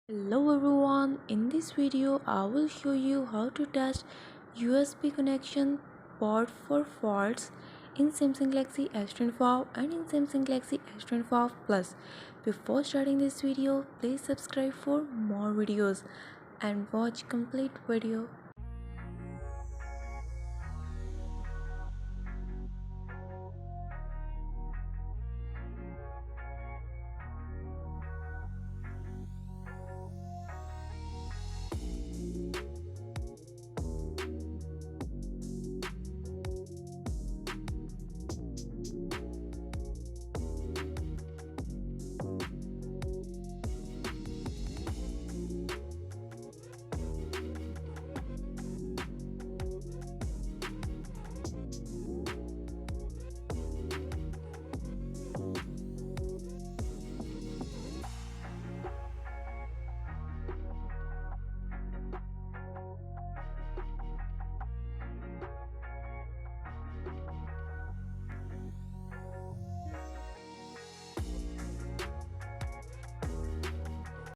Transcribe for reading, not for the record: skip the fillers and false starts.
Hello everyone, in this video I will show you how to test USB connection port for faults in Samsung Galaxy S25 and in Samsung Galaxy S25 Plus. Before starting this video, please subscribe for more videos and watch complete video.